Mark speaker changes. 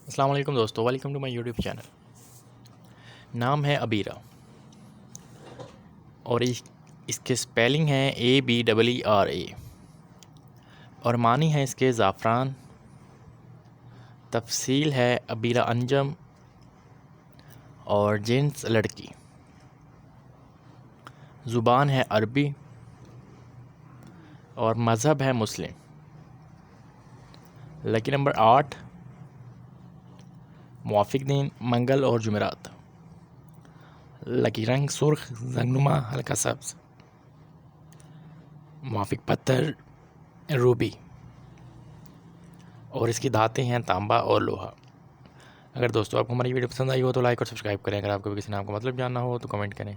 Speaker 1: अस्सलाम वालेकुम दोस्तों, welcome to my YouTube channel. नाम है अबीरा और इसके स्पेलिंग है ABEERA और मानी है इसके ज़ाफ़रान। तफसील है अबीरा अंजम और जिन्स लड़की। ज़ुबान है अरबी और मज़हब है मुस्लिम। लकी नंबर 8, मुवाफ़िक दिन मंगल और जुमेरात। लकी रंग सुर्ख जंगनुमा हल्का सब्ज़। मुवाफ़िक पत्थर रूबी और इसकी धातें हैं तांबा और लोहा। अगर दोस्तों आपको हमारी वीडियो पसंद आई हो तो लाइक और सब्सक्राइब करें। अगर आपको भी किसी नाम का मतलब जानना हो तो कमेंट करें।